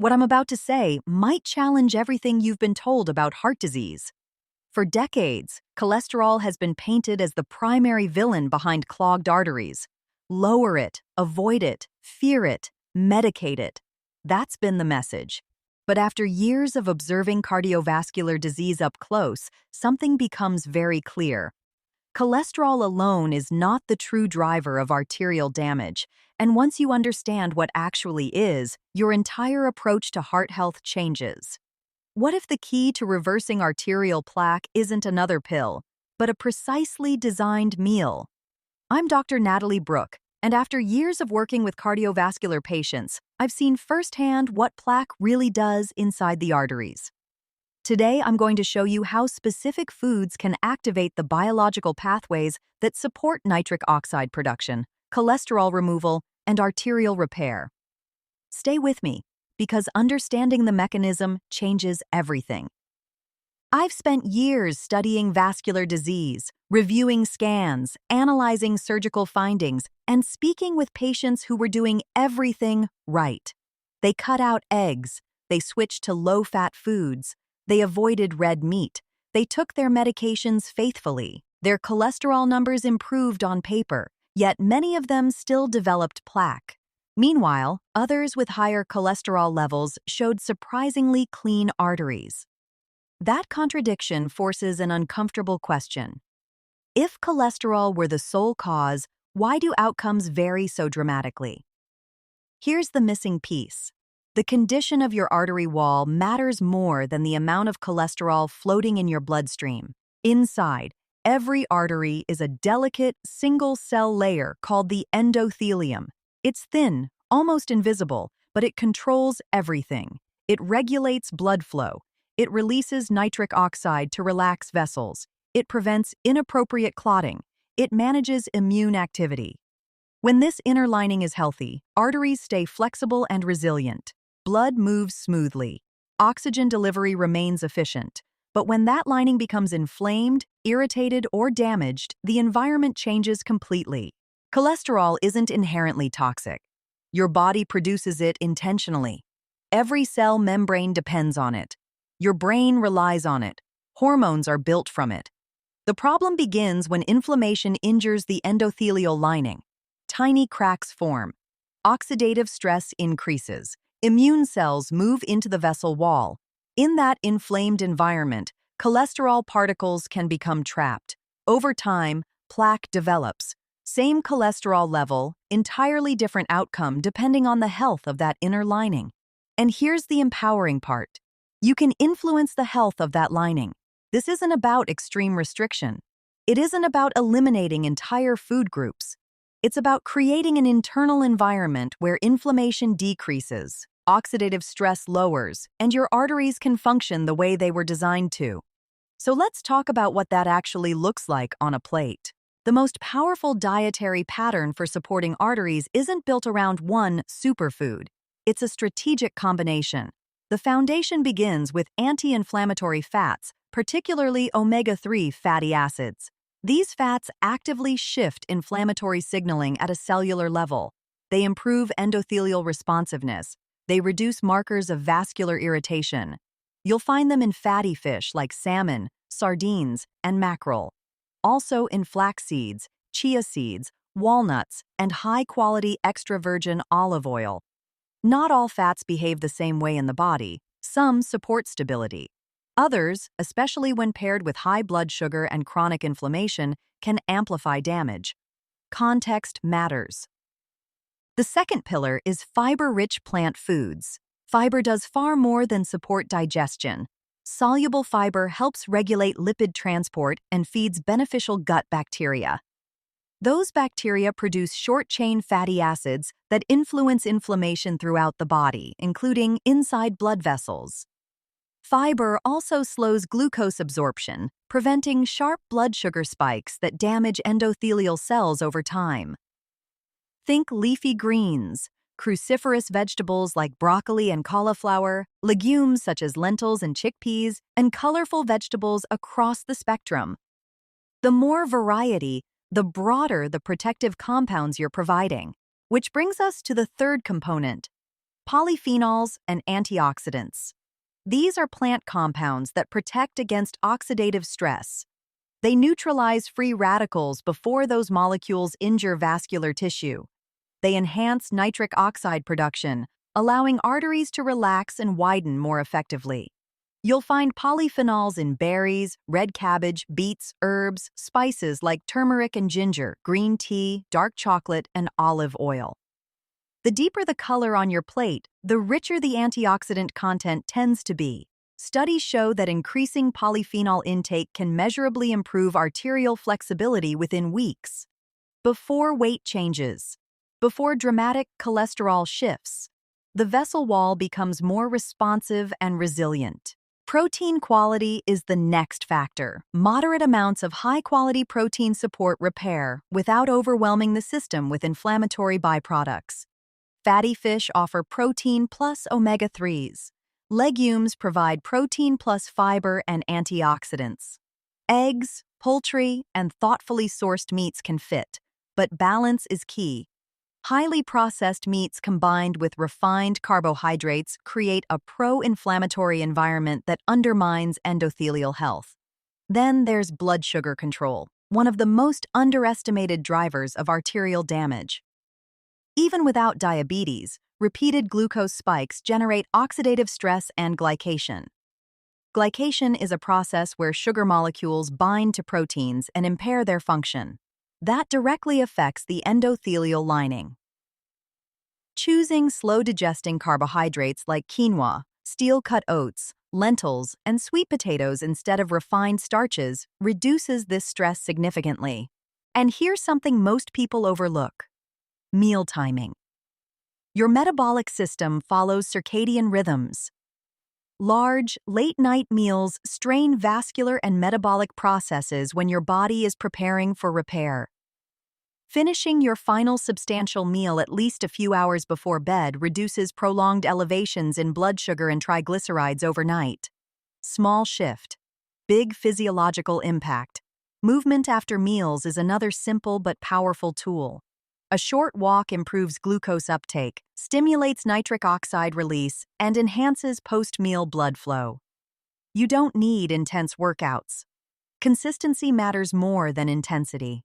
What I'm about to say might challenge everything you've been told about heart disease. For decades, cholesterol has been painted as the primary villain behind clogged arteries. Lower it, avoid it, fear it, medicate it. That's been the message. But after years of observing cardiovascular disease up close, something becomes very clear. Cholesterol alone is not the true driver of arterial damage, and once you understand what actually is, your entire approach to heart health changes. What if the key to reversing arterial plaque isn't another pill, but a precisely designed meal? I'm Dr. Natalie Brooke, and after years of working with cardiovascular patients, I've seen firsthand what plaque really does inside the arteries. Today, I'm going to show you how specific foods can activate the biological pathways that support nitric oxide production, cholesterol removal, and arterial repair. Stay with me, because understanding the mechanism changes everything. I've spent years studying vascular disease, reviewing scans, analyzing surgical findings, and speaking with patients who were doing everything right. They cut out eggs, they switched to low-fat foods, they avoided red meat, they took their medications faithfully, their cholesterol numbers improved on paper, yet many of them still developed plaque. Meanwhile, others with higher cholesterol levels showed surprisingly clean arteries. That contradiction forces an uncomfortable question. If cholesterol were the sole cause, why do outcomes vary so dramatically? Here's the missing piece. The condition of your artery wall matters more than the amount of cholesterol floating in your bloodstream. Inside, every artery is a delicate, single-cell layer called the endothelium. It's thin, almost invisible, but it controls everything. It regulates blood flow. It releases nitric oxide to relax vessels. It prevents inappropriate clotting. It manages immune activity. When this inner lining is healthy, arteries stay flexible and resilient. Blood moves smoothly. Oxygen delivery remains efficient. But when that lining becomes inflamed, irritated, or damaged, the environment changes completely. Cholesterol isn't inherently toxic. Your body produces it intentionally. Every cell membrane depends on it. Your brain relies on it. Hormones are built from it. The problem begins when inflammation injures the endothelial lining. Tiny cracks form. Oxidative stress increases. Immune cells move into the vessel wall. In that inflamed environment, cholesterol particles can become trapped. Over time, plaque develops. Same cholesterol level, entirely different outcome depending on the health of that inner lining. And here's the empowering part. You can influence the health of that lining. This isn't about extreme restriction. It isn't about eliminating entire food groups. It's about creating an internal environment where inflammation decreases, oxidative stress lowers, and your arteries can function the way they were designed to. So let's talk about what that actually looks like on a plate. The most powerful dietary pattern for supporting arteries isn't built around one superfood. It's a strategic combination. The foundation begins with anti-inflammatory fats, particularly omega-3 fatty acids. These fats actively shift inflammatory signaling at a cellular level. They improve endothelial responsiveness. They reduce markers of vascular irritation. You'll find them in fatty fish like salmon, sardines, and mackerel. Also in flax seeds, chia seeds, walnuts, and high-quality extra virgin olive oil. Not all fats behave the same way in the body. Some support stability. Others, especially when paired with high blood sugar and chronic inflammation, can amplify damage. Context matters. The second pillar is fiber-rich plant foods. Fiber does far more than support digestion. Soluble fiber helps regulate lipid transport and feeds beneficial gut bacteria. Those bacteria produce short-chain fatty acids that influence inflammation throughout the body, including inside blood vessels. Fiber also slows glucose absorption, preventing sharp blood sugar spikes that damage endothelial cells over time. Think leafy greens, cruciferous vegetables like broccoli and cauliflower, legumes such as lentils and chickpeas, and colorful vegetables across the spectrum. The more variety, the broader the protective compounds you're providing. Which brings us to the third component: Polyphenols and antioxidants. These are plant compounds that protect against oxidative stress. They neutralize free radicals before those molecules injure vascular tissue. They enhance nitric oxide production, allowing arteries to relax and widen more effectively. You'll find polyphenols in berries, red cabbage, beets, herbs, spices like turmeric and ginger, green tea, dark chocolate, and olive oil. The deeper the color on your plate, the richer the antioxidant content tends to be. Studies show that increasing polyphenol intake can measurably improve arterial flexibility within weeks. Before weight changes, before dramatic cholesterol shifts, the vessel wall becomes more responsive and resilient. Protein quality is the next factor. Moderate amounts of high-quality protein support repair without overwhelming the system with inflammatory byproducts. Fatty fish offer protein plus omega-3s. Legumes provide protein plus fiber and antioxidants. Eggs, poultry, and thoughtfully sourced meats can fit, but balance is key. Highly processed meats combined with refined carbohydrates create a pro-inflammatory environment that undermines endothelial health. Then there's blood sugar control, one of the most underestimated drivers of arterial damage. Even without diabetes, repeated glucose spikes generate oxidative stress and glycation. Glycation is a process where sugar molecules bind to proteins and impair their function. That directly affects the endothelial lining. Choosing slow-digesting carbohydrates like quinoa, steel-cut oats, lentils, and sweet potatoes instead of refined starches reduces this stress significantly. And here's something most people overlook: meal timing. Your metabolic system follows circadian rhythms. Large, late-night meals strain vascular and metabolic processes when your body is preparing for repair. Finishing your final substantial meal at least a few hours before bed reduces prolonged elevations in blood sugar and triglycerides overnight. Small shift. Big physiological impact. Movement after meals is another simple but powerful tool. A short walk improves glucose uptake, stimulates nitric oxide release, and enhances post-meal blood flow. You don't need intense workouts. Consistency matters more than intensity.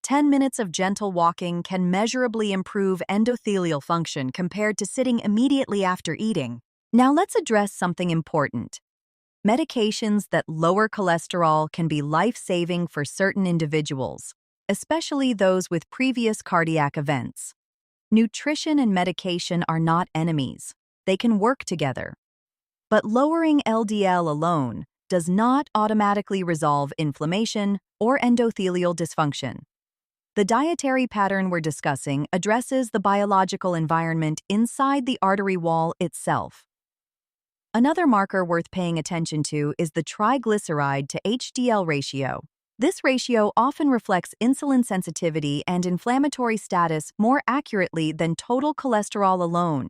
10 minutes of gentle walking can measurably improve endothelial function compared to sitting immediately after eating. Now let's address something important. Medications that lower cholesterol can be life-saving for certain individuals, especially those with previous cardiac events. Nutrition and medication are not enemies. They can work together. But lowering LDL alone does not automatically resolve inflammation or endothelial dysfunction. The dietary pattern we're discussing addresses the biological environment inside the artery wall itself. Another marker worth paying attention to is the triglyceride to HDL ratio. This ratio often reflects insulin sensitivity and inflammatory status more accurately than total cholesterol alone.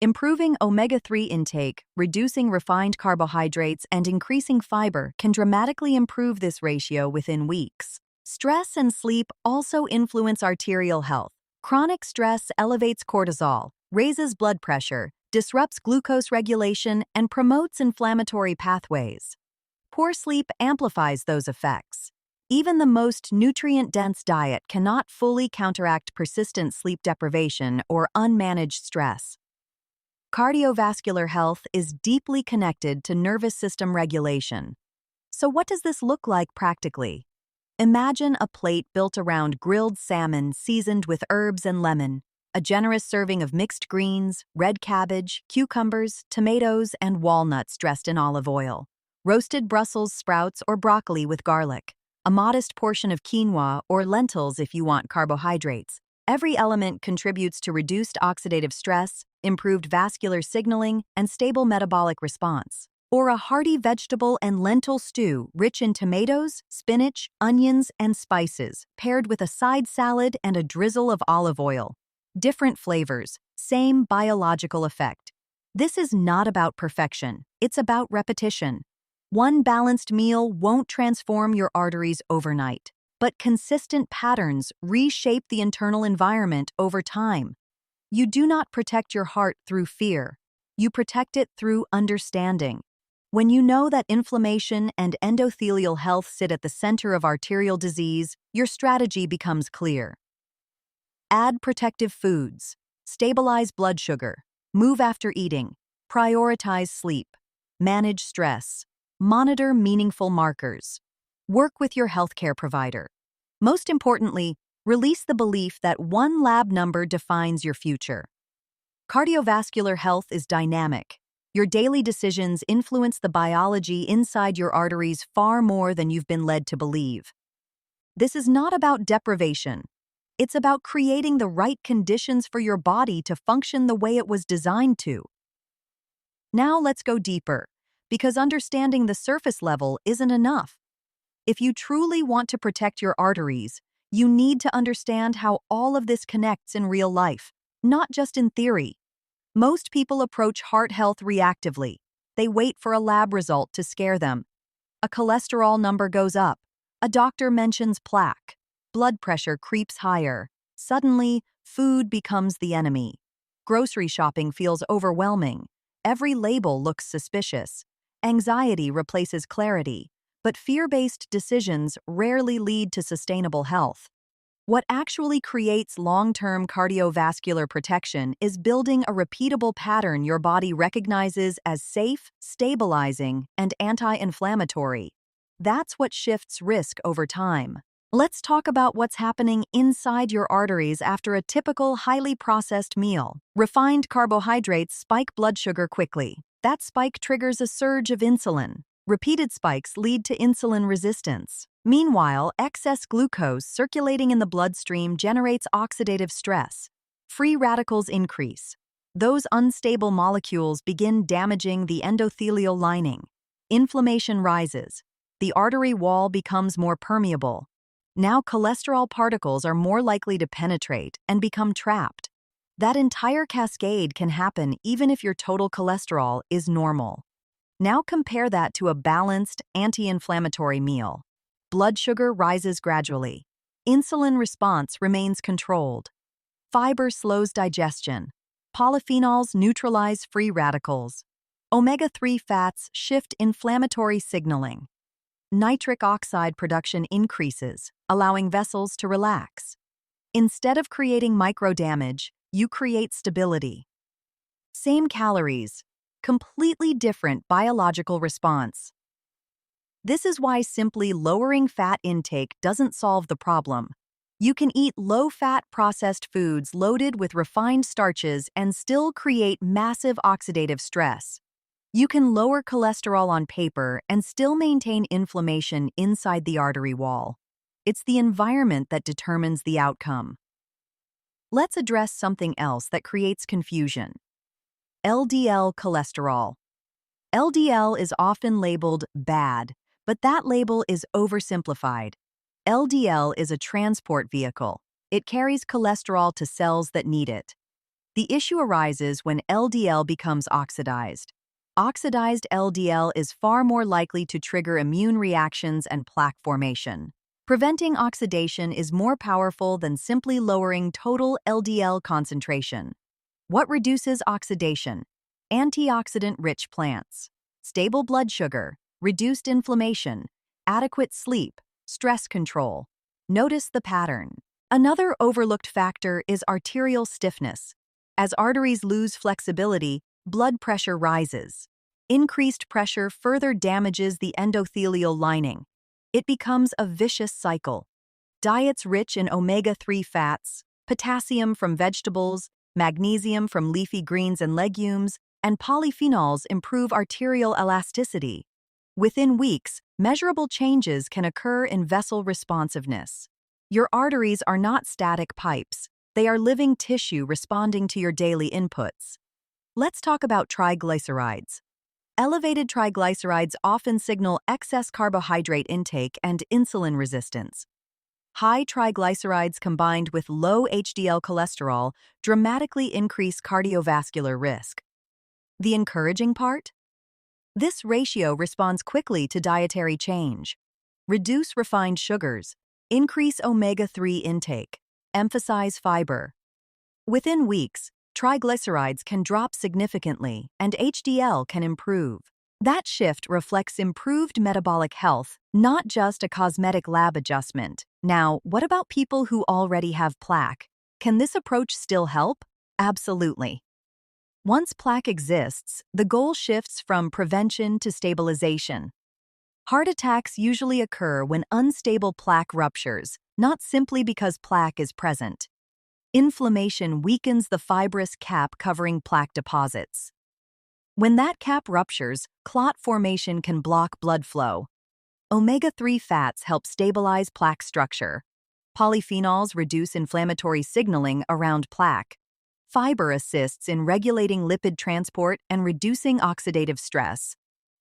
Improving omega-3 intake, reducing refined carbohydrates, and increasing fiber can dramatically improve this ratio within weeks. Stress and sleep also influence arterial health. Chronic stress elevates cortisol, raises blood pressure, disrupts glucose regulation, and promotes inflammatory pathways. Poor sleep amplifies those effects. Even the most nutrient-dense diet cannot fully counteract persistent sleep deprivation or unmanaged stress. Cardiovascular health is deeply connected to nervous system regulation. So what does this look like practically? Imagine a plate built around grilled salmon seasoned with herbs and lemon, a generous serving of mixed greens, red cabbage, cucumbers, tomatoes, and walnuts dressed in olive oil, roasted Brussels sprouts or broccoli with garlic, a modest portion of quinoa or lentils if you want carbohydrates. Every element contributes to reduced oxidative stress, improved vascular signaling, and stable metabolic response. Or a hearty vegetable and lentil stew rich in tomatoes, spinach, onions, and spices, paired with a side salad and a drizzle of olive oil. Different flavors, same biological effect. This is not about perfection, it's about repetition. One balanced meal won't transform your arteries overnight, but consistent patterns reshape the internal environment over time. You do not protect your heart through fear. You protect it through understanding. When you know that inflammation and endothelial health sit at the center of arterial disease, your strategy becomes clear. Add protective foods. Stabilize blood sugar. Move after eating. Prioritize sleep. Manage stress. Monitor meaningful markers. Work with your healthcare provider. Most importantly, release the belief that one lab number defines your future. Cardiovascular health is dynamic. Your daily decisions influence the biology inside your arteries far more than you've been led to believe. This is not about deprivation. It's about creating the right conditions for your body to function the way it was designed to. Now let's go deeper, because understanding the surface level isn't enough. If you truly want to protect your arteries, you need to understand how all of this connects in real life, not just in theory. Most people approach heart health reactively. They wait for a lab result to scare them. A cholesterol number goes up. A doctor mentions plaque. Blood pressure creeps higher. Suddenly, food becomes the enemy. Grocery shopping feels overwhelming. Every label looks suspicious. Anxiety replaces clarity, but fear-based decisions rarely lead to sustainable health. What actually creates long-term cardiovascular protection is building a repeatable pattern your body recognizes as safe, stabilizing, and anti-inflammatory. That's what shifts risk over time. Let's talk about what's happening inside your arteries after a typical highly processed meal. Refined carbohydrates spike blood sugar quickly. That spike triggers a surge of insulin. Repeated spikes lead to insulin resistance. Meanwhile, excess glucose circulating in the bloodstream generates oxidative stress. Free radicals increase. Those unstable molecules begin damaging the endothelial lining. Inflammation rises. The artery wall becomes more permeable. Now cholesterol particles are more likely to penetrate and become trapped. That entire cascade can happen even if your total cholesterol is normal. Now compare that to a balanced, anti-inflammatory meal. Blood sugar rises gradually. Insulin response remains controlled. Fiber slows digestion. Polyphenols neutralize free radicals. Omega-3 fats shift inflammatory signaling. Nitric oxide production increases, allowing vessels to relax. Instead of creating micro-damage, you create stability. Same calories, completely different biological response. This is why simply lowering fat intake doesn't solve the problem. You can eat low-fat processed foods loaded with refined starches and still create massive oxidative stress. You can lower cholesterol on paper and still maintain inflammation inside the artery wall. It's the environment that determines the outcome. Let's address something else that creates confusion. LDL cholesterol. LDL is often labeled bad, but that label is oversimplified. LDL is a transport vehicle. It carries cholesterol to cells that need it. The issue arises when LDL becomes oxidized. Oxidized LDL is far more likely to trigger immune reactions and plaque formation. Preventing oxidation is more powerful than simply lowering total LDL concentration. What reduces oxidation? Antioxidant-rich plants. Stable blood sugar, reduced inflammation, adequate sleep, stress control. Notice the pattern. Another overlooked factor is arterial stiffness. As arteries lose flexibility, blood pressure rises. Increased pressure further damages the endothelial lining. It becomes a vicious cycle. Diets rich in omega-3 fats, potassium from vegetables, magnesium from leafy greens and legumes, and polyphenols improve arterial elasticity. Within weeks, measurable changes can occur in vessel responsiveness. Your arteries are not static pipes. They are living tissue responding to your daily inputs. Let's talk about triglycerides. Elevated triglycerides often signal excess carbohydrate intake and insulin resistance. High triglycerides combined with low HDL cholesterol dramatically increase cardiovascular risk. The encouraging part? This ratio responds quickly to dietary change. Reduce refined sugars, increase omega-3 intake, emphasize fiber. Within weeks, triglycerides can drop significantly and HDL can improve. That shift reflects improved metabolic health, not just a cosmetic lab adjustment. Now, what about people who already have plaque? Can this approach still help? Absolutely. Once plaque exists, the goal shifts from prevention to stabilization. Heart attacks usually occur when unstable plaque ruptures, not simply because plaque is present. Inflammation weakens the fibrous cap covering plaque deposits. When that cap ruptures, clot formation can block blood flow. Omega-3 fats help stabilize plaque structure. Polyphenols reduce inflammatory signaling around plaque. Fiber assists in regulating lipid transport and reducing oxidative stress.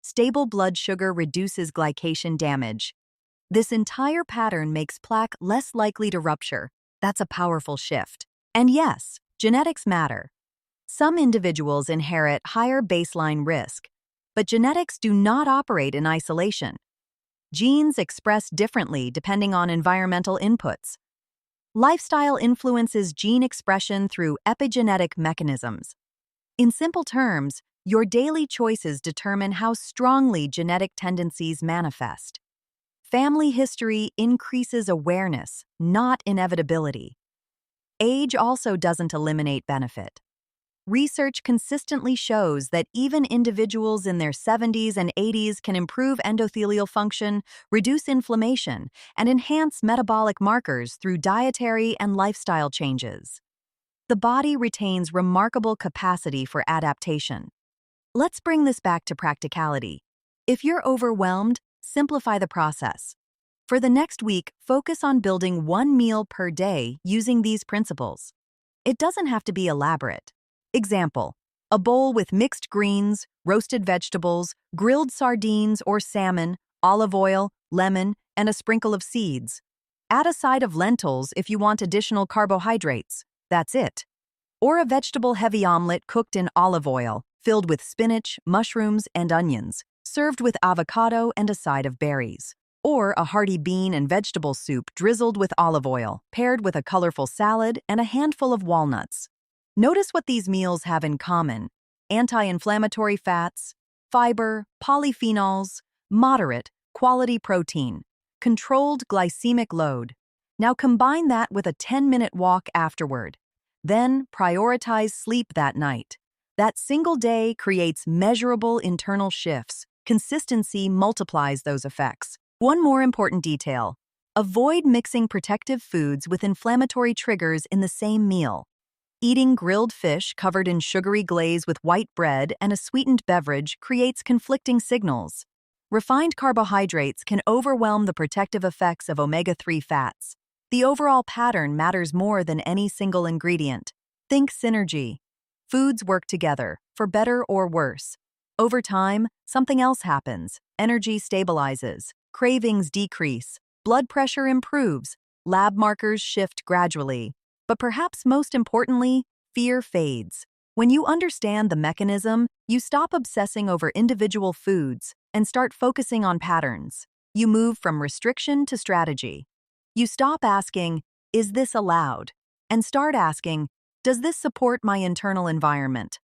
Stable blood sugar reduces glycation damage. This entire pattern makes plaque less likely to rupture. That's a powerful shift. And yes, genetics matter. Some individuals inherit higher baseline risk, but genetics do not operate in isolation. Genes express differently depending on environmental inputs. Lifestyle influences gene expression through epigenetic mechanisms. In simple terms, your daily choices determine how strongly genetic tendencies manifest. Family history increases awareness, not inevitability. Age also doesn't eliminate benefit. Research consistently shows that even individuals in their 70s and 80s can improve endothelial function, reduce inflammation, and enhance metabolic markers through dietary and lifestyle changes. The body retains remarkable capacity for adaptation. Let's bring this back to practicality. If you're overwhelmed, simplify the process. For the next week, focus on building one meal per day using these principles. It doesn't have to be elaborate. Example: a bowl with mixed greens, roasted vegetables, grilled sardines or salmon, olive oil, lemon, and a sprinkle of seeds. Add a side of lentils if you want additional carbohydrates. That's it. Or a vegetable-heavy omelet cooked in olive oil, filled with spinach, mushrooms, and onions, served with avocado and a side of berries. Or a hearty bean and vegetable soup drizzled with olive oil, paired with a colorful salad and a handful of walnuts. Notice what these meals have in common: anti-inflammatory fats, fiber, polyphenols, moderate, quality protein, controlled glycemic load. Now combine that with a 10-minute walk afterward. Then prioritize sleep that night. That single day creates measurable internal shifts. Consistency multiplies those effects. One more important detail: avoid mixing protective foods with inflammatory triggers in the same meal. Eating grilled fish covered in sugary glaze with white bread and a sweetened beverage creates conflicting signals. Refined carbohydrates can overwhelm the protective effects of omega-3 fats. The overall pattern matters more than any single ingredient. Think synergy. Foods work together, for better or worse. Over time, something else happens. Energy stabilizes, cravings decrease, blood pressure improves, lab markers shift gradually. But perhaps most importantly, fear fades. When you understand the mechanism, you stop obsessing over individual foods and start focusing on patterns. You move from restriction to strategy. You stop asking, "Is this allowed?" and start asking, "Does this support my internal environment?"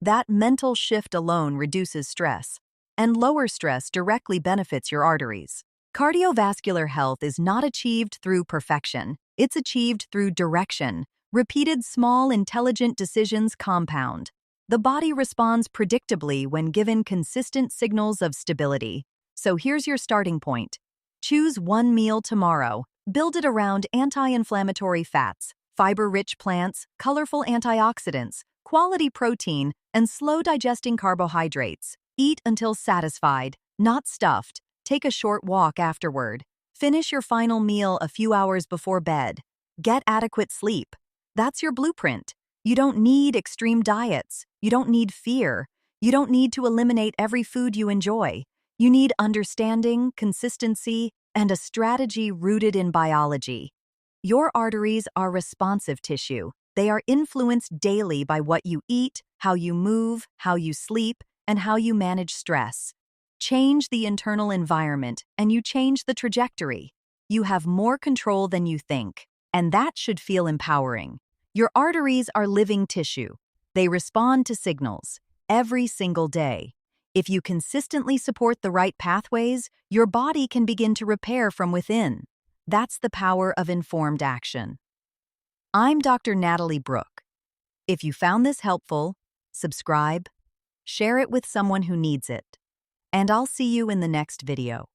That mental shift alone reduces stress, and lower stress directly benefits your arteries. Cardiovascular health is not achieved through perfection. It's achieved through direction. Repeated small, intelligent decisions compound. The body responds predictably when given consistent signals of stability. So here's your starting point. Choose one meal tomorrow. Build it around anti-inflammatory fats, fiber-rich plants, colorful antioxidants, quality protein, and slow-digesting carbohydrates. Eat until satisfied, not stuffed. Take a short walk afterward. Finish your final meal a few hours before bed. Get adequate sleep. That's your blueprint. You don't need extreme diets. You don't need fear. You don't need to eliminate every food you enjoy. You need understanding, consistency, and a strategy rooted in biology. Your arteries are responsive tissue. They are influenced daily by what you eat, how you move, how you sleep, and how you manage stress. Change the internal environment, and you change the trajectory. You have more control than you think, and that should feel empowering. Your arteries are living tissue. They respond to signals every single day. If you consistently support the right pathways, your body can begin to repair from within. That's the power of informed action. I'm Dr. Natalie Brooke. If you found this helpful, subscribe, share it with someone who needs it, and I'll see you in the next video.